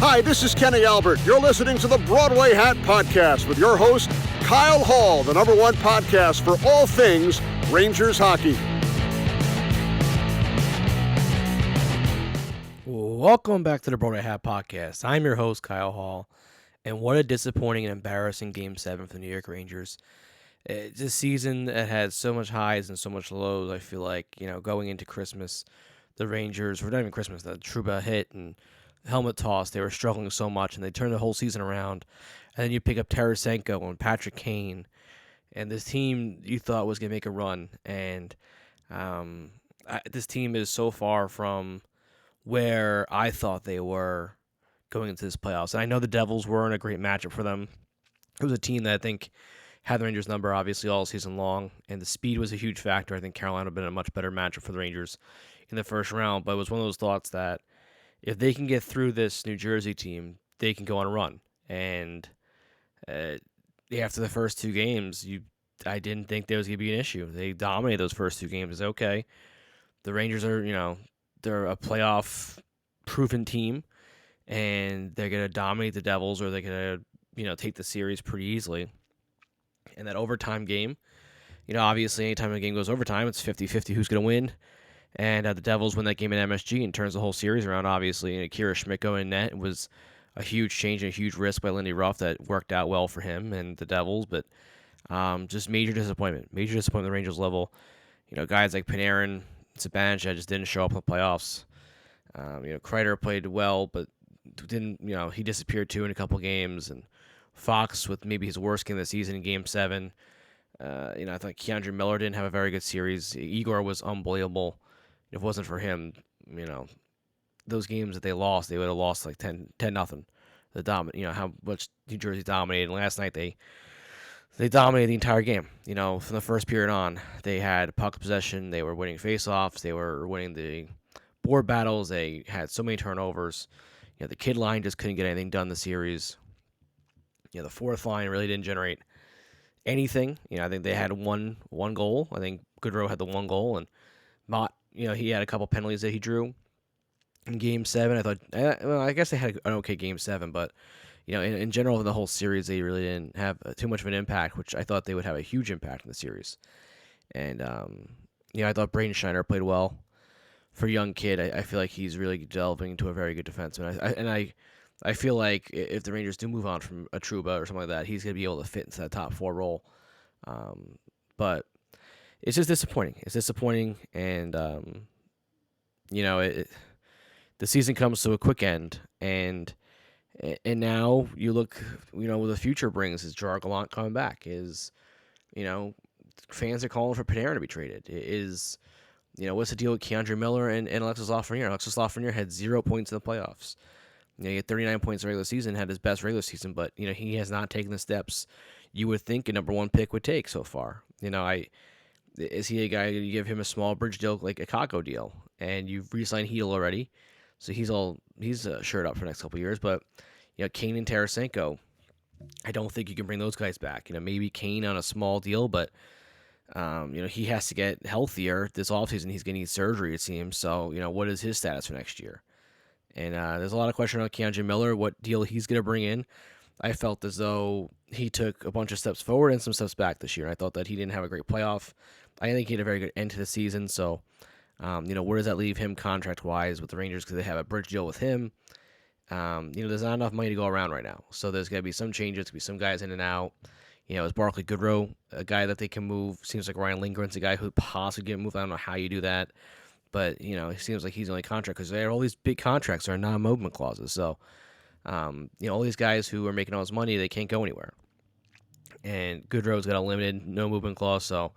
Hi, this is Kenny Albert. You're listening to the Broadway Hat Podcast with your host, Kyle Hall, the #1 podcast for all things Rangers hockey. Welcome back to the Broadway Hat Podcast. I'm your host, Kyle Hall, and what a disappointing and embarrassing Game 7 for the New York Rangers. This season that had so much highs and so much lows. I feel like, going into Christmas, the Rangers, or not even Christmas, the Trouba hit and helmet toss, they were struggling so much, and they turned the whole season around. And then you pick up Tarasenko and Patrick Kane, and this team you thought was going to make a run. And this team is so far from where I thought they were going into this playoffs. And I know the Devils weren't a great matchup for them. It was a team that I think had the Rangers' number, obviously, all season long, and the speed was a huge factor. I think Carolina would have been a much better matchup for the Rangers in the first round, but it was one of those thoughts that if they can get through this New Jersey team, they can go on a run. And after the first two games, I didn't think there was going to be an issue. They dominated those first two games. It's okay. The Rangers are, they're a playoff-proven team, and they're going to dominate the Devils, or they're going to, take the series pretty easily. And that overtime game, obviously anytime a game goes overtime, it's 50-50 who's going to win. And the Devils win that game in MSG and turns the whole series around, obviously. And Akira Schmidt going in net was a huge change and a huge risk by Lindy Ruff that worked out well for him and the Devils. But just major disappointment. Major disappointment at the Rangers level. Guys like Panarin, Zibanejad just didn't show up in the playoffs. Kreider played well, but didn't, he disappeared too in a couple games. And Fox with maybe his worst game of the season in Game 7. I thought Keandre Miller didn't have a very good series. Igor was unbelievable. If it wasn't for him, those games that they lost, they would have lost like 10-0. How much New Jersey dominated. And last night they dominated the entire game. From the first period on, they had puck possession. They were winning faceoffs. They were winning the board battles. They had so many turnovers. The kid line just couldn't get anything done in the series. The fourth line really didn't generate anything. I think they had one goal. I think Goodrow had the one goal, and Mott, he had a couple penalties that he drew in Game 7. I thought, I guess they had an okay Game 7, but in general, in the whole series, they really didn't have too much of an impact, which I thought they would have a huge impact in the series. And I thought Braden Schneider played well for a young kid. I feel like he's really delving into a very good defenseman. I feel like if the Rangers do move on from a Trouba or something like that, he's going to be able to fit into that top 4 role. But it's just disappointing. It's disappointing, and the season comes to a quick end, and now you look, what the future brings. Is Gerard Gallant coming back? Is fans are calling for Panarin to be traded? What's the deal with Keandre Miller and Alexis Lafreniere? Alexis Lafreniere had 0 points in the playoffs. He had 39 points in the regular season, had his best regular season, but he has not taken the steps you would think a #1 pick would take so far. Is he a guy you give him a small bridge deal like a Kako deal, and you've re-signed Heel already, so he's shirt up for the next couple of years. But Kane and Tarasenko, I don't think you can bring those guys back. Maybe Kane on a small deal, but he has to get healthier this offseason. He's going to need surgery, it seems. So what is his status for next year? And there's a lot of question on Keandre Miller, what deal he's going to bring in. I felt as though he took a bunch of steps forward and some steps back this year. I thought that he didn't have a great playoff. I think he had a very good end to the season. So, where does that leave him contract-wise with the Rangers? Because they have a bridge deal with him. There's not enough money to go around right now. So there's going to be some changes. There's going to be some guys in and out. Is Barclay Goodrow a guy that they can move? Seems like Ryan Lindgren's a guy who possibly get moved. I don't know how you do that. But, it seems like he's the only contract because they have all these big contracts that are non-movement clauses. So, all these guys who are making all this money, they can't go anywhere. And Goodrow's got a limited no-movement clause. So,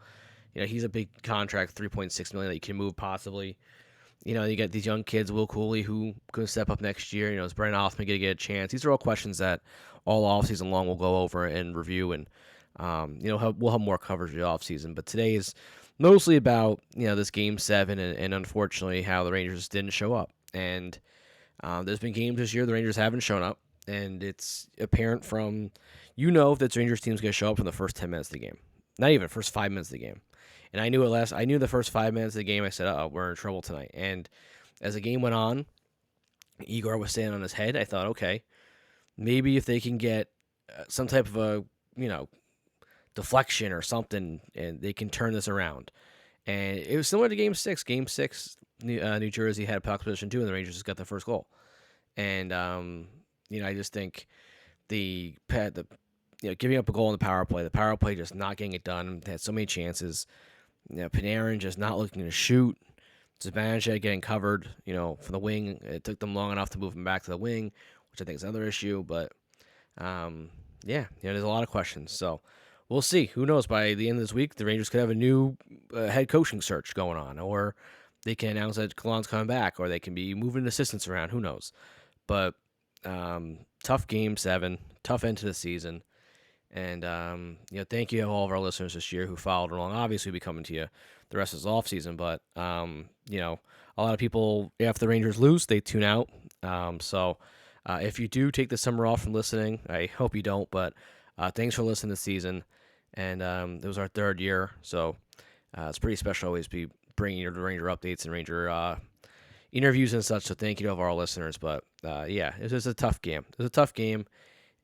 he's a big contract, $3.6 million that you can move possibly. You got these young kids, Will Cooley, who could step up next year. Is Brennan Othman going to get a chance? These are all questions that all offseason long we'll go over and review. And, we'll have more coverage of the offseason. But today is mostly about, this Game 7 and unfortunately how the Rangers didn't show up. And there's been games this year the Rangers haven't shown up. And it's apparent from, if this Rangers team's going to show up in the first 10 minutes of the game. Not even first 5 minutes of the game. And I knew the first 5 minutes of the game, I said, we're in trouble tonight. And as the game went on, Igor was standing on his head. I thought, okay, maybe if they can get some type of a, deflection or something, and they can turn this around. And it was similar to Game 6. Game 6, New Jersey had a puck position too, and the Rangers just got the first goal. And, I just think the giving up a goal in the power play just not getting it done. They had so many chances. Panarin just not looking to shoot. Zibanejad getting covered, from the wing. It took them long enough to move him back to the wing, which I think is another issue. But, there's a lot of questions. So we'll see. Who knows? By the end of this week, the Rangers could have a new head coaching search going on, or they can announce that Gallant's coming back, or they can be moving assistants around. Who knows? But tough Game 7, tough end to the season. And, thank you to all of our listeners this year who followed along. Obviously, we'll be coming to you the rest of this offseason, but, a lot of people, after the Rangers lose, they tune out. So if you do take the summer off from listening, I hope you don't, but thanks for listening this season. And it was our 3rd year, so it's pretty special always be bringing you the Ranger updates and Ranger interviews and such, so thank you to all of our listeners. But, it was a tough game. It was a tough game.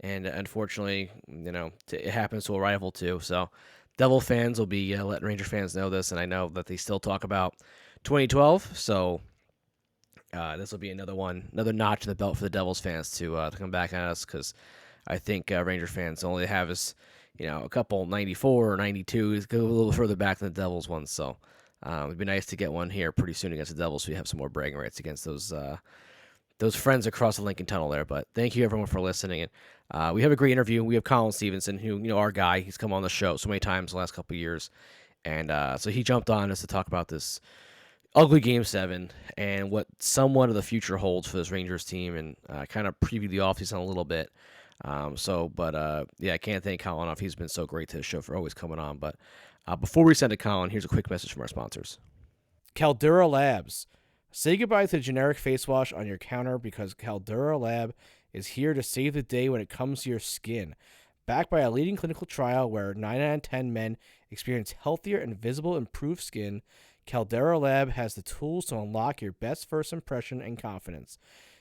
And unfortunately, it happens to a rival too. So Devil fans will be letting Ranger fans know this, and I know that they still talk about 2012. So this will be another notch in the belt for the Devils fans to come back at us, because I think Ranger fans only have us, a couple 94 or 92. Go a little further back than the Devils ones. So it'd be nice to get one here pretty soon against the Devils, so we have some more bragging rights against those friends across the Lincoln Tunnel there. But thank you, everyone, for listening. And we have a great interview. We have Colin Stephenson, who, our guy. He's come on the show so many times the last couple of years. And so he jumped on us to talk about this ugly Game 7 and what somewhat of the future holds for this Rangers team, and kind of preview the offseason a little bit. I can't thank Colin enough. He's been so great to the show for always coming on. But before we send to Colin, here's a quick message from our sponsors. Caldera Labs. Say goodbye to the generic face wash on your counter, because Caldera Lab is here to save the day when it comes to your skin. Backed by a leading clinical trial where 9 out of 10 men experience healthier and visible improved skin, Caldera Lab has the tools to unlock your best first impression and confidence.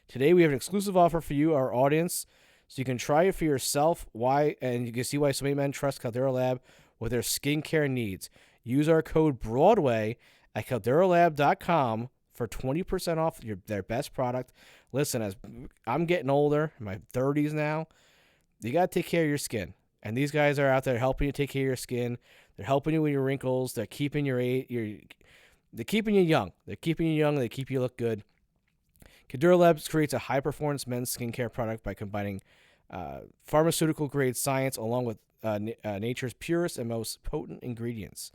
Today we have an exclusive offer for you, our audience, so you can try it for yourself. And you can see why so many men trust Caldera Lab with their skincare needs. Use our code BROADWAY at calderalab.com for 20% off their best product. Listen, as I'm getting older, in my 30s now, you got to take care of your skin. And these guys are out there helping you take care of your skin. They're helping you with your wrinkles. They're keeping they're keeping you young. They're keeping you young. They keep you look good. Caldera Labs creates a high-performance men's skincare product by combining pharmaceutical-grade science along with nature's purest and most potent ingredients.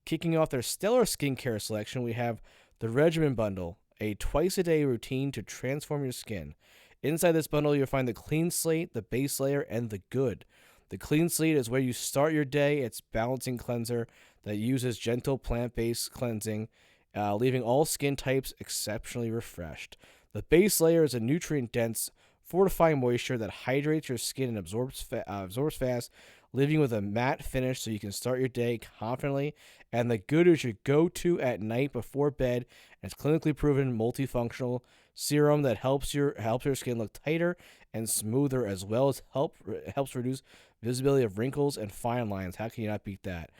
Kicking off their stellar skincare selection, we have the Regimen Bundle, a twice-a-day routine to transform your skin. Inside this bundle, you'll find the Clean Slate, the Base Layer, and the Good. The Clean Slate is where you start your day. It's balancing cleanser that uses gentle plant-based cleansing, leaving all skin types exceptionally refreshed. The Base Layer is a nutrient-dense, fortifying moisture that hydrates your skin and absorbs fast, leaving with a matte finish so you can start your day confidently. And the Good is your go-to at night before bed, and it's clinically proven multifunctional serum that helps your skin look tighter and smoother, as well as helps reduce visibility of wrinkles and fine lines. How can you not beat that?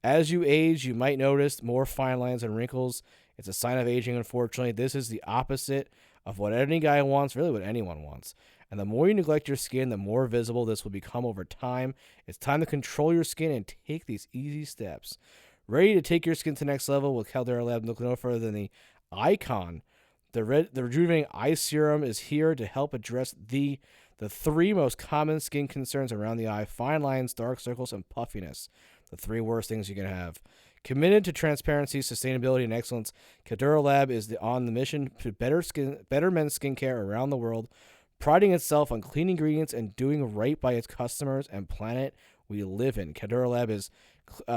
As you age, you might notice more fine lines and wrinkles. It's a sign of aging, unfortunately. This is the opposite of what any guy wants, really what anyone wants. And the more you neglect your skin, the more visible this will become over time. It's time to control your skin and take these easy steps. Ready to take your skin to the next level with Caldera Lab? Look no further than the Icon. The Rejuvenating Eye Serum is here to help address the 3 most common skin concerns around the eye: fine lines, dark circles, and puffiness. The 3 worst things you can have. Committed to transparency, sustainability, and excellence, Caldera Lab is on the mission to better men's skincare around the world, priding itself on clean ingredients and doing right by its customers and planet we live in. Caldera Lab is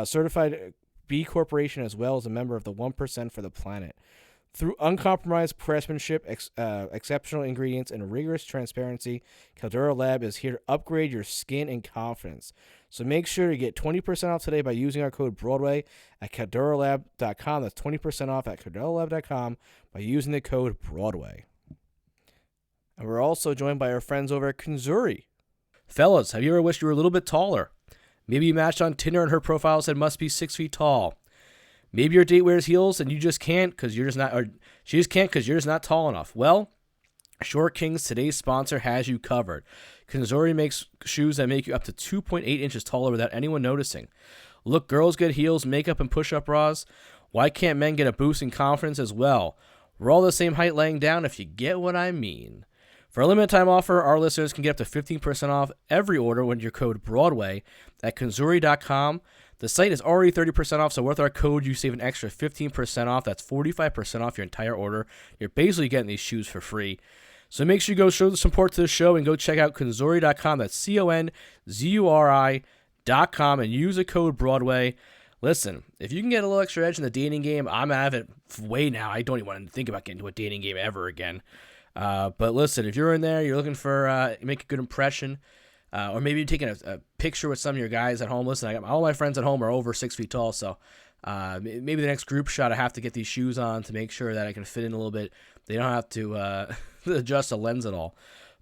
certified B Corporation, as well as a member of the 1% for the planet. Through uncompromised craftsmanship, exceptional ingredients, and rigorous transparency, Caldera Lab is here to upgrade your skin and confidence. So make sure to get 20% off today by using our code BROADWAY at calderalab.com. That's 20% off at calderalab.com by using the code BROADWAY. And we're also joined by our friends over at Kanzuri. Fellas, have you ever wished you were a little bit taller? Maybe you matched on Tinder and her profile said must be 6 feet tall. Maybe your date wears heels and you just can't because you're just not, or she just can't because you're just not tall enough. Well, Short Kings, today's sponsor, has you covered. Kanzuri makes shoes that make you up to 2.8 inches taller without anyone noticing. Look, girls get heels, makeup, and push-up bras. Why can't men get a boost in confidence as well? We're all the same height laying down, if you get what I mean. For a limited time offer, our listeners can get up to 15% off every order when your code BROADWAY at kanzuri.com. The site is already 30% off, so with our code, you save an extra 15% off. That's 45% off your entire order. You're basically getting these shoes for free. So make sure you go show the support to the show and go check out kanzuri.com. That's CONZURI.com and use the code BROADWAY. Listen, if you can get a little extra edge in the dating game, I'm out of it way now. I don't even want to think about getting into a dating game ever again. But listen, if you're in there, you're looking for make a good impression, or maybe you're taking a picture with some of your guys at home. Listen, all my friends at home are over 6 feet tall, so maybe the next group shot I have to get these shoes on to make sure that I can fit in a little bit. They don't have to adjust the lens at all.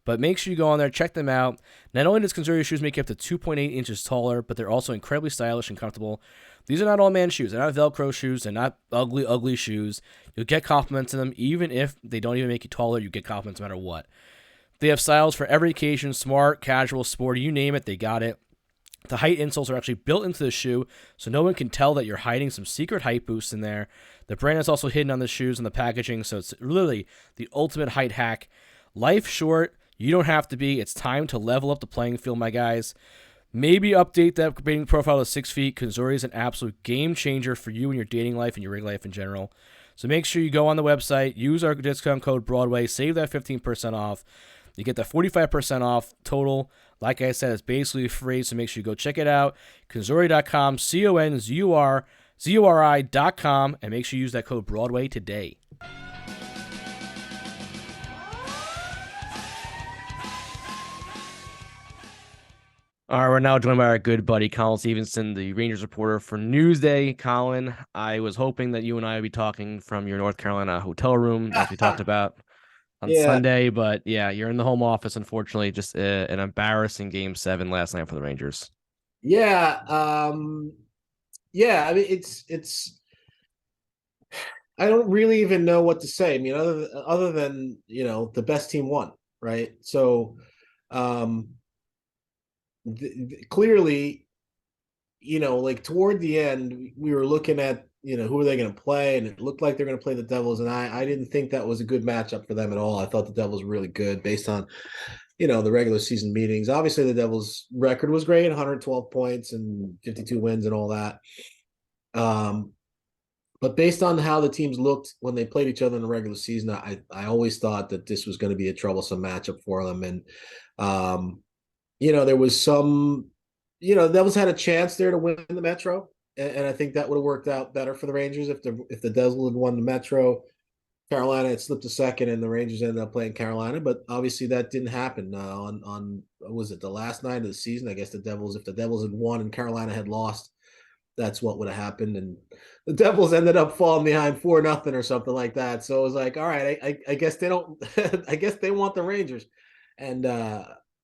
But make sure you go on there, check them out. Not only does Kanzuri shoes make you up to 2.8 inches taller, but they're also incredibly stylish and comfortable. These are not all-man shoes. They're not Velcro shoes. They're not ugly, ugly shoes. You'll get compliments in them. Even if they don't even make you taller, you get compliments no matter what. They have styles for every occasion, smart, casual, sporty, you name it, they got it. The height insoles are actually built into the shoe, so no one can tell that you're hiding some secret height boost in there. The brand is also hidden on the shoes and the packaging, so it's literally the ultimate height hack. Life short, you don't have to be. It's time to level up the playing field, my guys. Maybe update that dating profile to 6 feet. Kanzuri is an absolute game changer for you in your dating life and your regular life in general. So make sure you go on the website, use our discount code BROADWAY, save that 15% off. You get that 45% off total. Like I said, it's basically free, so make sure you go check it out. Kanzuri.com, CONZURI.com, and make sure you use that code BROADWAY today. All right, we're now joined by our good buddy Colin Stephenson, the Rangers reporter for Newsday. Colin, I was hoping that you and I would be talking from your North Carolina hotel room, as we talked about on Sunday, but yeah, you're in the home office, unfortunately. Just an embarrassing Game 7 last night for the Rangers. Yeah, I mean, it's. I don't really even know what to say. I mean, other than the best team won, right? So, clearly, like toward the end, we were looking at who are they going to play, and it looked like they're going to play the Devils, and I didn't think that was a good matchup for them at all. I thought the Devils were really good based on the regular season meetings. Obviously, the Devils' record was great, 112 points and 52 wins and all that. But based on how the teams looked when they played each other in the regular season, I always thought that this was going to be a troublesome matchup for them. And, there was some, the Devils had a chance there to win the Metro. And I think that would have worked out better for the Rangers if the Devils had won the Metro. Carolina had slipped a second, and the Rangers ended up playing Carolina. But obviously that didn't happen on was it the last night of the season? I guess if the Devils had won and Carolina had lost, that's what would have happened. And the Devils ended up falling behind 4-0 or something like that. So it was like, all right, I guess they don't. I guess they want the Rangers, and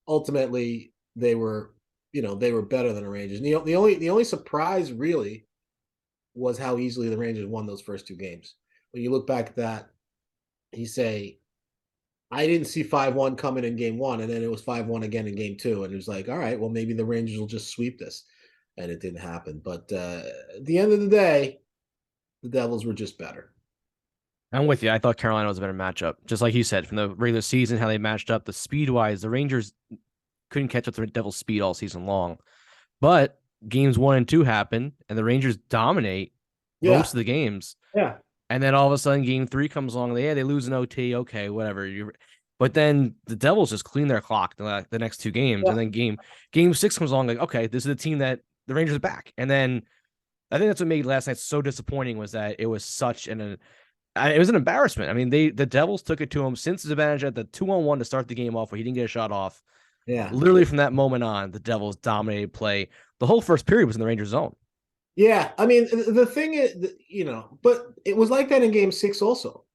ultimately they were better than the Rangers. And the only surprise really was how easily the Rangers won those first two games. When you look back at that, you say, I didn't see 5-1 coming in game one, and then it was 5-1 again in game two. And it was like, all right, well, maybe the Rangers will just sweep this. And it didn't happen. But at the end of the day, the Devils were just better. I'm with you. I thought Carolina was a better matchup. Just like you said, from the regular season, how they matched up, the speed-wise, the Rangers couldn't catch up to the Devils' speed all season long. But games 1 and 2 happen, and the Rangers dominate most of the games. Yeah. And then all of a sudden, game 3 comes along. They lose an OT. Okay, whatever. But then the Devils just clean their clock the next 2 games. Yeah. And then game 6 comes along like, okay, this is a team that the Rangers are back. And then I think that's what made last night so disappointing was that it was such it was an embarrassment. I mean, the Devils took it to him since his advantage at the 2-on-1 to start the game off where he didn't get a shot off. Yeah. Literally from that moment on, the Devils dominated play. The whole first period was in the Rangers zone. Yeah. I mean, the thing is, but it was like that in game 6 also.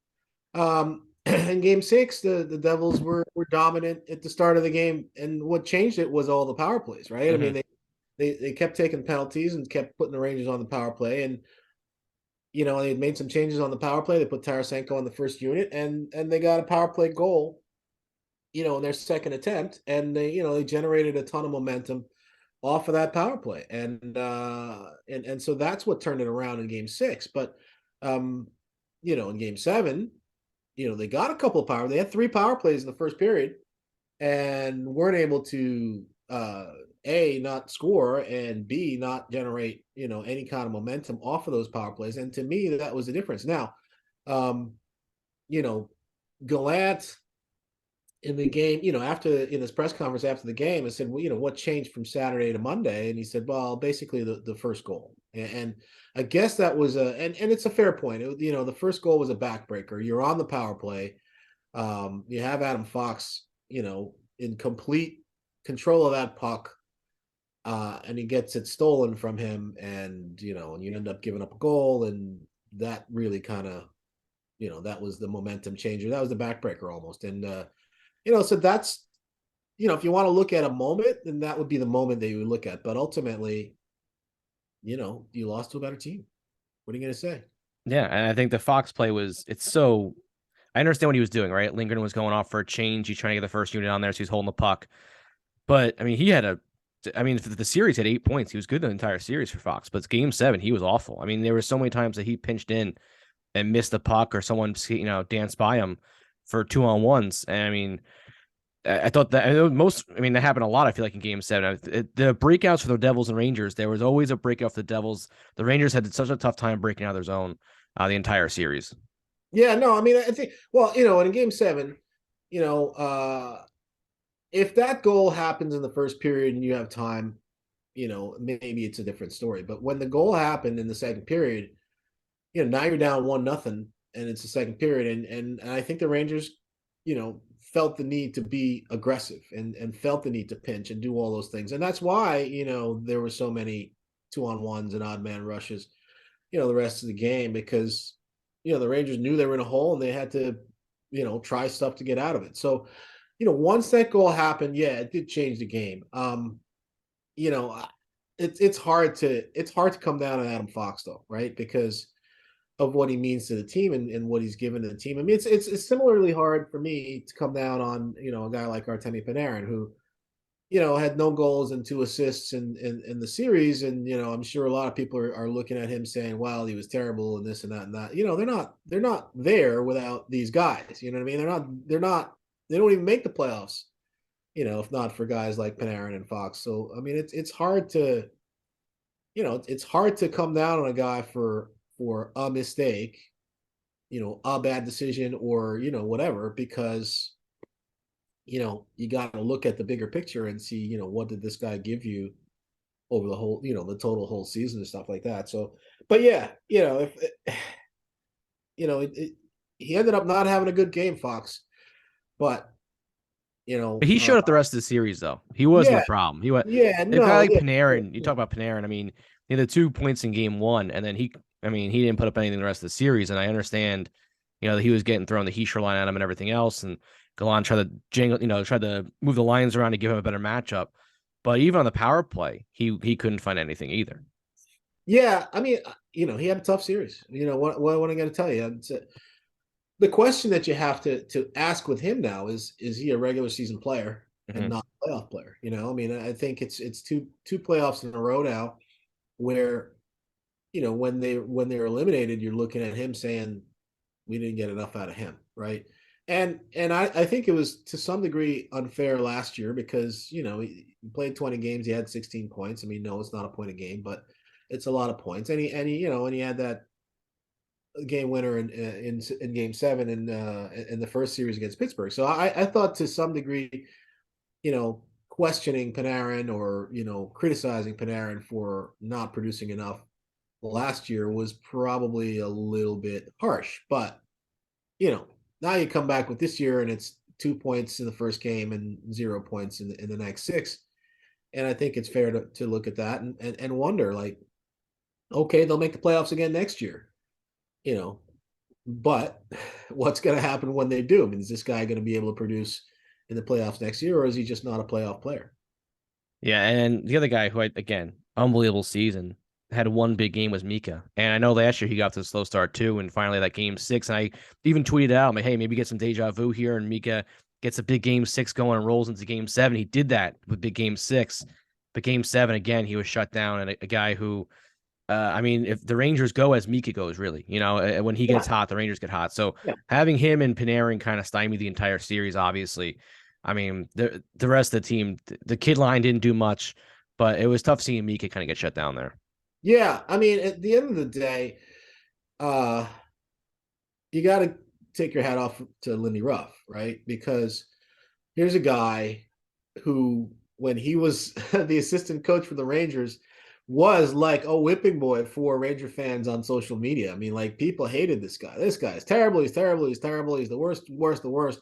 In game 6, the Devils were dominant at the start of the game. And what changed it was all the power plays, right? I Hmm. mean, they kept taking penalties and kept putting the Rangers on the power play. And, they made some changes on the power play. They put Tarasenko on the first unit, and they got a power play goal, in their second attempt. And they generated a ton of momentum off of that power play. And so that's what turned it around in game 6. But, um, in game 7, they got a couple of they had 3 power plays in the first period and weren't able to A, not score, and B, not generate, any kind of momentum off of those power plays. And to me, that was the difference. Now, um, you know, Gallant in the game, in his press conference after the game, I said, well, what changed from Saturday to Monday? And he said, well, basically the first goal. And I guess that was and it's a fair point. The first goal was a backbreaker. You're on the power play. You have Adam Fox, in complete control of that puck, and he gets it stolen from him, and you end up giving up a goal, and that really kind of, that was the momentum changer. That was the backbreaker almost, and so that's, if you want to look at a moment, then that would be the moment that you would look at. But ultimately, you lost to a better team. What are you going to say? Yeah, and I think the Fox play was it's so I understand what he was doing, right? Lindgren was going off for a change. He's trying to get the first unit on there, so he's holding the puck. But I mean, the series had 8 points. He was good the entire series for Fox, but game 7, he was awful. I mean, there were so many times that he pinched in and missed the puck, or someone danced by him for 2-on-1s. And I mean, I thought that that happened a lot. I feel like in game 7, the breakouts for the Devils and Rangers, there was always a breakout for the Devils. The Rangers had such a tough time breaking out of their zone the entire series. Yeah, no, I mean, I think, well, in game 7, you know, uh, if that goal happens in the first period and you have time, maybe it's a different story. But when the goal happened in the second period, now you're down 1-0, and it's the second period, and I think the Rangers, felt the need to be aggressive and felt the need to pinch and do all those things, and that's why there were so many 2-on-1s and odd man rushes, the rest of the game, because the Rangers knew they were in a hole and they had to try stuff to get out of it. So once that goal happened, yeah, it did change the game. You know, it's hard to come down on Adam Fox though, right? Because of what he means to the team and what he's given to the team. I mean, it's similarly hard for me to come down on a guy like Artemi Panarin, who had no goals and 2 assists in the series, and I'm sure a lot of people are looking at him saying, "Wow, he was terrible," and this and that and that. They're not there without these guys. You know what I mean? They're not. They don't even make the playoffs. If not for guys like Panarin and Fox. So I mean, it's hard to it's hard to come down on a guy for a mistake, a bad decision, or whatever, because you got to look at the bigger picture and see what did this guy give you over the whole the total whole season and stuff like that. So, but yeah, if he ended up not having a good game, Fox, but you know But he uh showed up the rest of the series, though. He wasn't yeah, the problem. He was yeah, a guy no, like yeah, Panarin. You yeah. talk about Panarin. I mean, he had the 2 points in game 1, and then he didn't put up anything the rest of the series. And I understand, that he was getting thrown the Heischer line at him and everything else. And Gallant tried to move the lines around to give him a better matchup. But even on the power play, he couldn't find anything either. Yeah, I mean, he had a tough series. What I got to tell you, the question that you have to ask with him now is he a regular season player and Hmm. not a playoff player? I mean, I think it's two playoffs in a row now where when they're eliminated, you're looking at him saying we didn't get enough out of him, right? And I think it was to some degree unfair last year because he played 20 games, he had 16 points. I mean, no, it's not a point a game, but it's a lot of points, and he had that game winner in game 7 in the first series against Pittsburgh. So I thought to some degree, questioning Panarin or criticizing Panarin for not producing enough last year was probably a little bit harsh. But now you come back with this year and it's 2 points in the first game and 0 points in the next 6. And I think it's fair to look at that and wonder, like, okay, they'll make the playoffs again next year. You know, But what's going to happen when they do? I mean, is this guy going to be able to produce in the playoffs next year, or is he just not a playoff player? Yeah, and the other guy who again, unbelievable season, had one big game was Mika. And I know last year he got to a slow start too, and finally that game 6. And I even tweeted out, I'm like, hey, maybe get some deja vu here, and Mika gets a big game 6 going and rolls into game 7. He did that with big game 6. But game 7 again, he was shut down, and a guy who I mean, if the Rangers go as Mika goes, really, when he Yeah, gets hot, the Rangers get hot. So yeah, having him and Panarin kind of stymie the entire series, obviously. I mean, the rest of the team, the kid line didn't do much, but it was tough seeing Mika kind of get shut down there. yeah. I mean, at the end of the day, uh, you got to take your hat off to Lindy Ruff, right? Because here's a guy who, when he was the assistant coach for the Rangers, was like a whipping boy for Ranger fans on social media. I mean, like people hated this guy. This guy is terrible. He's terrible. He's terrible. He's the worst, worst, the worst.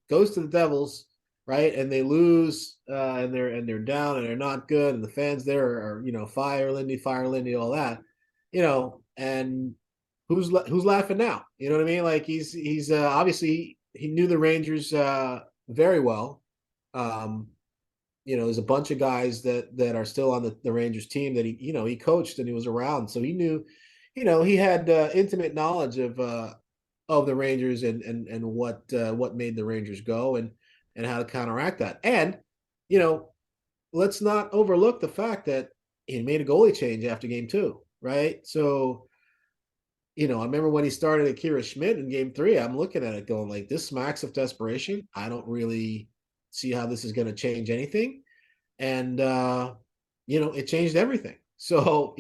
Goes to the Devils, right? And they lose, and they're down, and they're not good. And the fans there are fire Lindy, all that, and who's laughing now? You know what I mean? Like he's obviously he knew the Rangers very well. Um, there's a bunch of guys that are still on the Rangers team that he coached and he was around, so he knew, he had intimate knowledge of the Rangers and what made the Rangers go and how to counteract that. And you know, let's not overlook the fact that he made a goalie change after game 2, right? So I remember when he started Akira Schmidt in game 3, I'm looking at it going like, this smacks of desperation. I don't really see how this is going to change anything. And, it changed everything. So,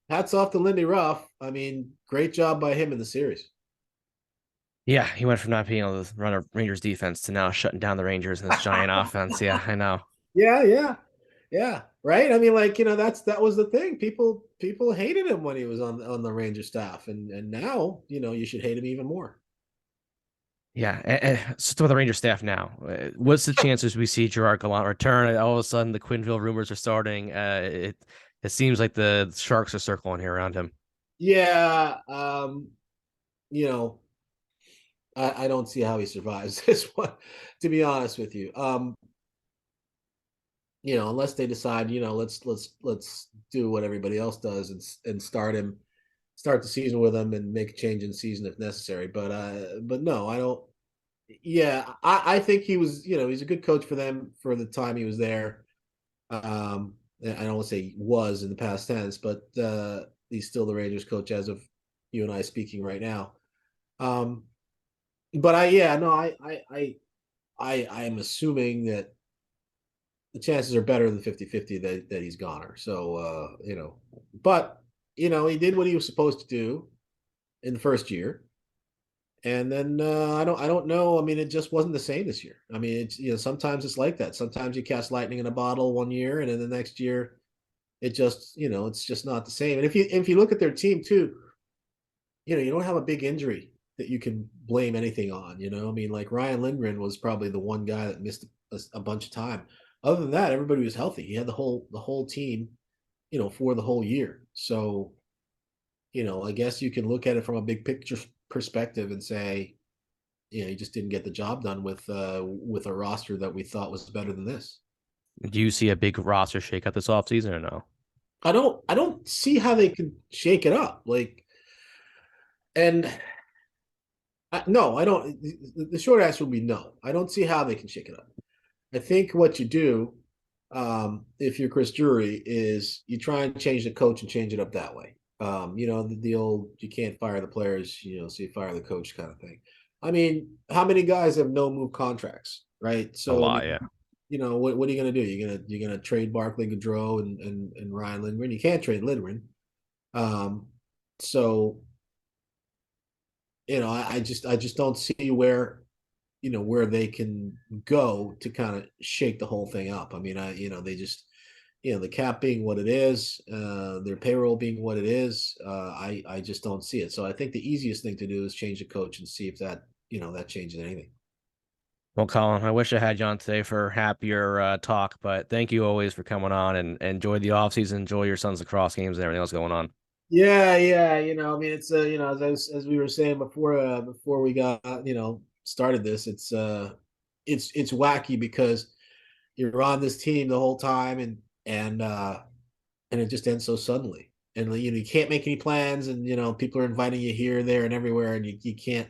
hats off to Lindy Ruff. I mean, great job by him in the series. Yeah, he went from not being able to run a Rangers defense to now shutting down the Rangers in this giant offense. Yeah, I know. Yeah, yeah, yeah. Right. I mean, like, that was the thing. People hated him when he was on the Ranger staff, and now, you should hate him even more. Yeah, so with the Ranger staff now, what's the chances we see Gerard Gallant return? All of a sudden, the Quinville rumors are starting. It seems like the Sharks are circling here around him. Yeah. You know, I don't see how he survives this one, to be honest with you. Unless they decide, let's do what everybody else does and start the season with him and make a change in season if necessary. But no, I don't. Yeah, I think he was, he's a good coach for them for the time he was there. I don't want to say was in the past tense, but he's still the Rangers coach as of you and I speaking right now. Um, but yeah, no, I am assuming that the chances are better than 50-50 that he's goner. So but he did what he was supposed to do in the first year. And then I don't know. I mean, it just wasn't the same this year. I mean, it's sometimes it's like that. Sometimes you catch lightning in a bottle one year, and then the next year it just it's just not the same. And if you look at their team too, you don't have a big injury that you can blame anything on. I mean, like Ryan Lindgren was probably the one guy that missed a bunch of time. Other than that, everybody was healthy. He had the whole team, for the whole year. So, I guess you can look at it from a big picture perspective and say, he just didn't get the job done with a roster that we thought was better than this. Do you see a big roster shakeup this offseason or no? I don't see how they could shake it up. Like, and no, I don't. The short answer would be no. I don't see how they can shake it up. I think what you do, if you're Chris Drury, is you try and change the coach and change it up that way. The old you can't fire the players, so you fire the coach kind of thing. I mean, how many guys have no move contracts, right? A So I lot, mean, yeah. what are you gonna do? You're gonna trade Barkley, Gaudreau, and Ryan Lindgren. You can't trade Lindgren. So I just don't see where they can go to kind of shake the whole thing up. I mean, they just, the cap being what it is, their payroll being what it is, I just don't see it. So I think the easiest thing to do is change the coach and see if that changes anything. Well, Colin, I wish I had you on today for happier talk, but thank you always for coming on and enjoy the offseason, enjoy your son's lacrosse games and everything else going on. Yeah. I mean, it's as we were saying before we got started this, it's wacky because you're on this team the whole time, and it just ends so suddenly. And you can't make any plans, and people are inviting you here, there, and everywhere, and you can't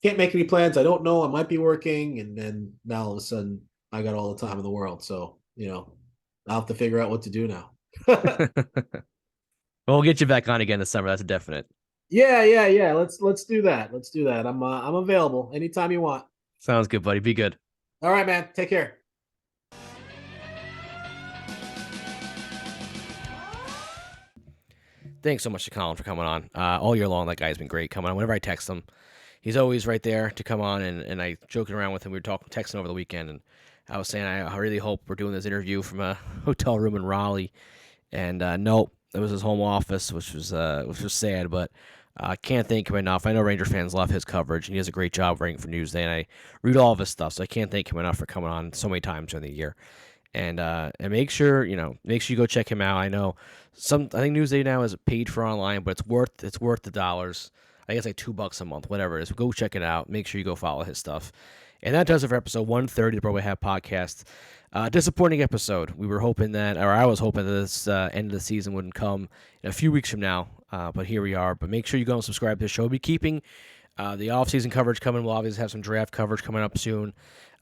make any plans. I don't know. I might be working, and then now all of a sudden I got all the time in the world. So I'll have to figure out what to do now. Well, we'll get you back on again this summer. That's a definite. Yeah. Let's do that. Let's do that. I'm available anytime you want. Sounds good, buddy. Be good. All right, man. Take care. Thanks so much to Colin for coming on. All year long, that guy's been great coming on. Whenever I text him, he's always right there to come on. And I joking around with him. We were texting over the weekend, and I was saying I really hope we're doing this interview from a hotel room in Raleigh. And nope, it was his home office, which was sad. But I can't thank him enough. I know Ranger fans love his coverage, and he does a great job writing for Newsday. And I read all of his stuff, so I can't thank him enough for coming on so many times during the year. And make sure you go check him out. I know I think Newsday now is paid for online, but it's worth the dollars. I think it's like $2 a month, whatever it is. Go check it out. Make sure you go follow his stuff. And that does it for episode 130 of the Broadway Hat Podcast. Disappointing episode. I was hoping that this end of the season wouldn't come in a few weeks from now, but here we are. But make sure you go and subscribe to the show. We'll be keeping the off-season coverage coming. We'll obviously have some draft coverage coming up soon.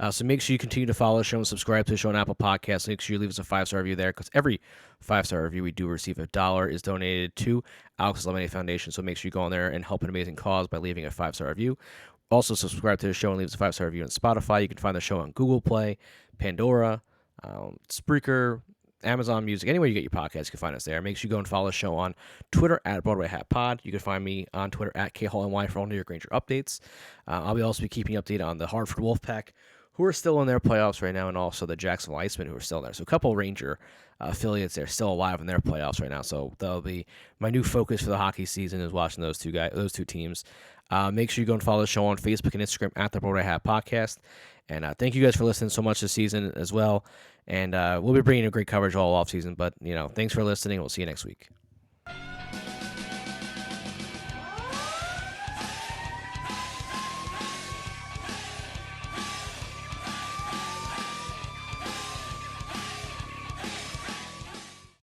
So make sure you continue to follow the show and subscribe to the show on Apple Podcasts. Make sure you leave us a 5-star review there, because every 5-star review we do receive, $1 is donated to Alex Lemonade Foundation. So make sure you go on there and help an amazing cause by leaving a 5-star review. Also, subscribe to the show and leave us a 5-star review on Spotify. You can find the show on Google Play, Pandora, Spreaker, Amazon Music. Anywhere you get your podcasts, you can find us there. Make sure you go and follow the show on Twitter at Broadway Hat Pod. You can find me on Twitter at KHallNY for all New York Ranger updates. I'll also be keeping you updated on the Hartford Wolfpack, who are still in their playoffs right now, and also the Jacksonville Icemen, who are still there. So a couple of Ranger affiliates there still alive in their playoffs right now. So that'll be my new focus for the hockey season, is watching those two teams. Make sure you go and follow the show on Facebook and Instagram at the Broadway Hat Podcast. And thank you guys for listening so much this season as well. And we'll be bringing you great coverage all off season. But thanks for listening. We'll see you next week.